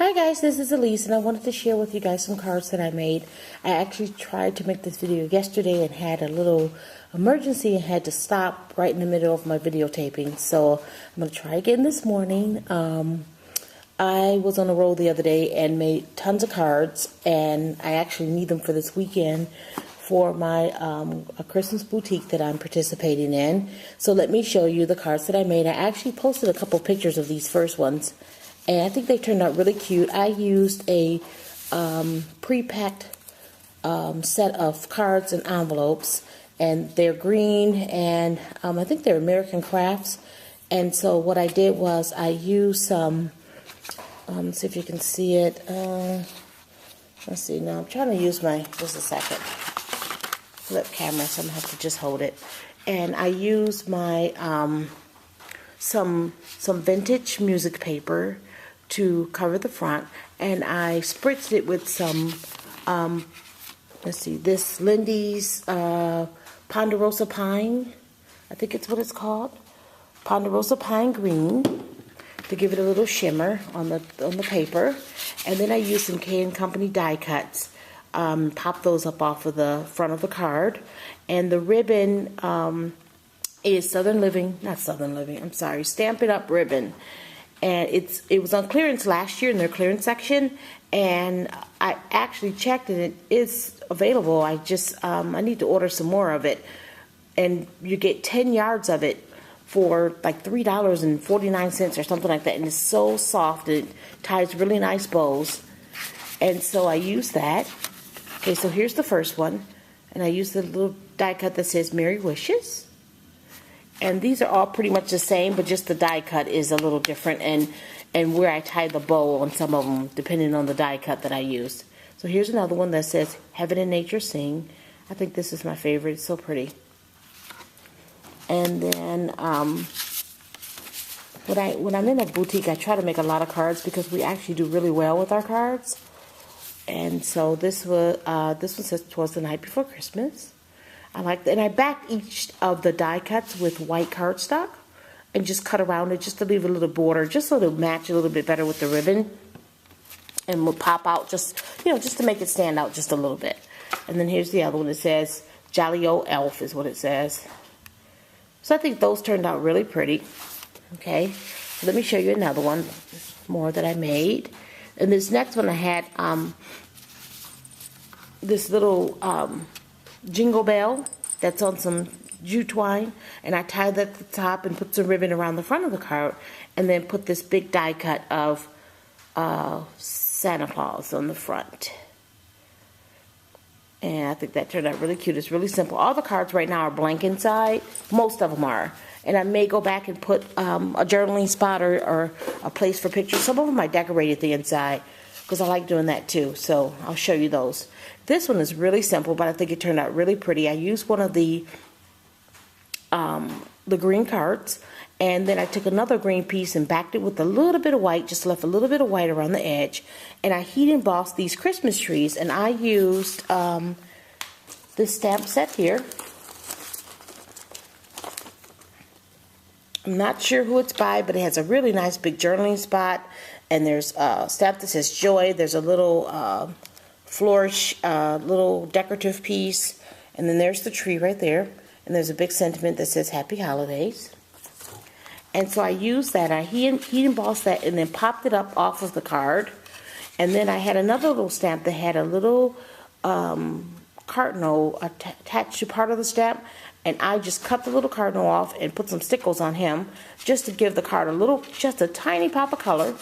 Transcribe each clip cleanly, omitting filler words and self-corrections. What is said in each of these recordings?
Hi guys, this is Elise and I wanted to share with you guys some cards that I made. I actually tried to make this video yesterday and had a little emergency and had to stop right in the middle of my videotaping. So I'm going to try again this morning. I was on a roll the other day and made tons of cards, and I actually need them for this weekend for my a Christmas boutique that I'm participating in. So let me show you the cards that I made. I actually posted a couple pictures of these first ones, and I think they turned out really cute. I used a pre-packed set of cards and envelopes, and they're green, and I think they're American Crafts. And so what I did was I used some, let's see if you can see it. Let's see, now I'm trying to use my, just a second, flip camera, so I'm going to have to just hold it. And I used my, some vintage music paper to cover the front, and I spritzed it with some, let's see, this Lindy's Ponderosa Pine, I think it's what it's called, Ponderosa Pine Green, to give it a little shimmer on the paper. And then I used some K&Company die cuts, pop those up off of the front of the card. And the ribbon is Southern Living, not Southern Living, I'm sorry, Stampin' Up! Ribbon. And it was on clearance last year in their clearance section, and I actually checked and it is available. I just I need to order some more of it, and you get 10 yards of it for like $3.49 or something like that, and it's so soft. It ties really nice bows, and so I use that. Okay, so here's the first one, and I use the little die cut that says Merry Wishes. And these are all pretty much the same, but just the die cut is a little different, and where I tie the bow on some of them, depending on the die cut that I used. So here's another one that says Heaven and Nature Sing. I think this is my favorite. It's so pretty. And then when I'm in a boutique, I try to make a lot of cards because we actually do really well with our cards. And so this one says "Twas the Night Before Christmas." I like that, and I backed each of the die cuts with white cardstock and just cut around it just to leave a little border, just so it'll match a little bit better with the ribbon, and will pop out just, you know, just to make it stand out just a little bit. And then here's the other one. It says Jolly Old Elf is what it says. So I think those turned out really pretty. Okay, so let me show you another one more that I made. And this next one I had this little jingle bell that's on some jute twine, and I tied that at the top and put some ribbon around the front of the card, and then put this big die cut of Santa Claus on the front. And I think that turned out really cute. It's really simple. All the cards right now are blank inside. Most of them are. And I may go back and put a journaling spot or a place for pictures. Some of them I decorated the inside because I like doing that too. So I'll show you those. This one is really simple, but I think it turned out really pretty. I used one of the green cards, and then I took another green piece and backed it with a little bit of white, just left a little bit of white around the edge, and I heat embossed these Christmas trees, and I used this stamp set here. I'm not sure who it's by, but it has a really nice big journaling spot, and there's a stamp that says Joy. There's a little flourish, little decorative piece, and then there's the tree right there, and there's a big sentiment that says Happy Holidays. And so I used that. I heat embossed that and then popped it up off of the card. And then I had another little stamp that had a little cardinal attached to part of the stamp, and I just cut the little cardinal off and put some stickles on him just to give the card a little, just a tiny pop of color.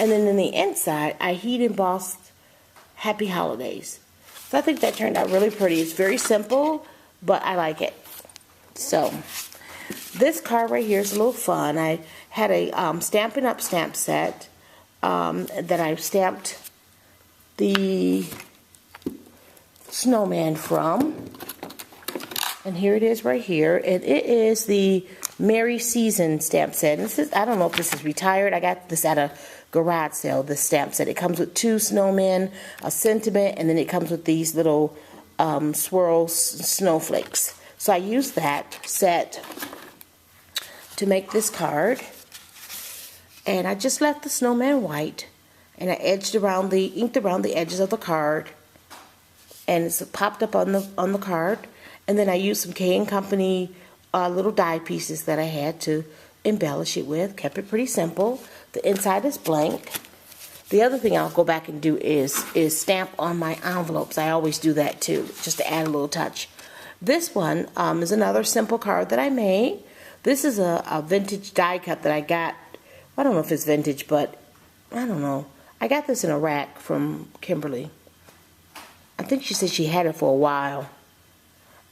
And then in the inside, I heat embossed Happy Holidays. So I think that turned out really pretty. It's very simple, but I like it. So this card right here is a little fun. I had a Stampin' Up! Stamp set that I stamped the snowman from. And here it is right here. And it is the Merry Season stamp set. And this is, I don't know if this is retired. I got this at a garage sale, this stamp set. It comes with 2 snowmen, a sentiment, and then it comes with these little swirl snowflakes. So I used that set to make this card. And I just left the snowman white. and I inked around the edges of the card, and it's popped up on the card. And then I used some K & Company little die pieces that I had to embellish it with. Kept it pretty simple. The inside is blank. The other thing I'll go back and do is stamp on my envelopes. I always do that too, just to add a little touch. This one is another simple card that I made. This is a vintage die cut that I got. I don't know if it's vintage, but I don't know. I got this in a rack from Kimberly. I think she said she had it for a while.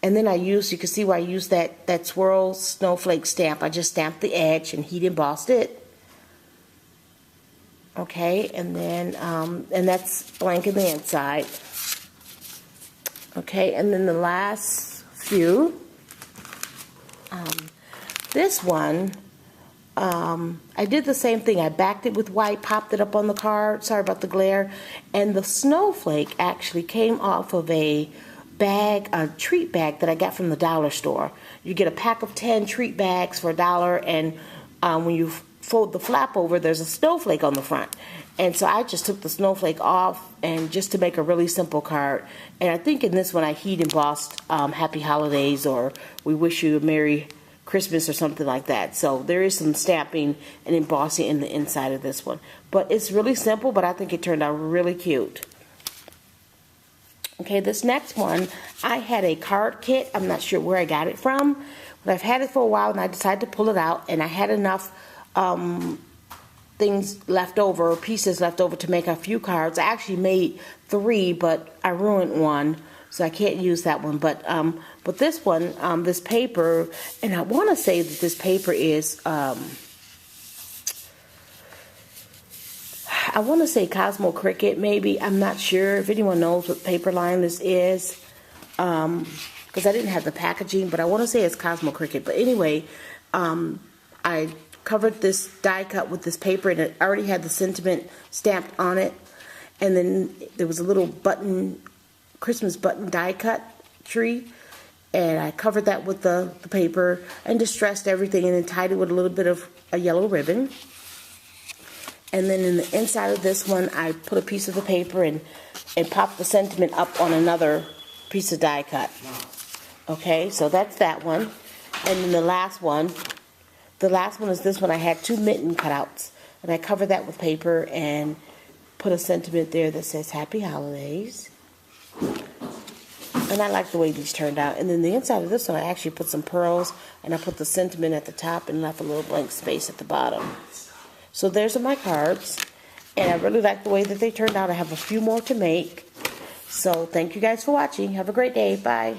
And then you can see where I used that swirl snowflake stamp. I just stamped the edge and heat embossed it. Okay, and then, and that's blank in the inside. Okay, and then the last few, this one, I did the same thing. I backed it with white, popped it up on the card. Sorry about the glare. And the snowflake actually came off of a bag, a treat bag that I got from the dollar store. You get a pack of 10 treat bags for $1, and when you fold the flap over, there's a snowflake on the front. And so I just took the snowflake off, and just to make a really simple card. And I think in this one I heat embossed Happy Holidays, or we wish you a Merry Christmas, or something like that. So there is some stamping and embossing in the inside of this one. But it's really simple, but I think it turned out really cute. Okay, this next one, I had a card kit. I'm not sure where I got it from, but I've had it for a while, and I decided to pull it out, and I had enough things left over, pieces left over to make a few cards. I actually made 3, but I ruined one, so I can't use that one. But this one, this paper, and I want to say that this paper is, I want to say Cosmo Cricket, maybe. I'm not sure if anyone knows what paper line this is, because I didn't have the packaging, but I want to say it's Cosmo Cricket. But anyway, I covered this die cut with this paper, and it already had the sentiment stamped on it. And then there was a little button, Christmas button die cut tree, and I covered that with the paper and distressed everything, and then tied it with a little bit of a yellow ribbon. And then in the inside of this one, I put a piece of the paper and popped the sentiment up on another piece of die cut. Okay, so that's that one. And then the last one is this one. I had 2 mitten cutouts, and I covered that with paper and put a sentiment there that says Happy Holidays. And I like the way these turned out. And then the inside of this one, I actually put some pearls, and I put the sentiment at the top and left a little blank space at the bottom. So there's my cards, and I really like the way that they turned out. I have a few more to make. So thank you guys for watching. Have a great day. Bye.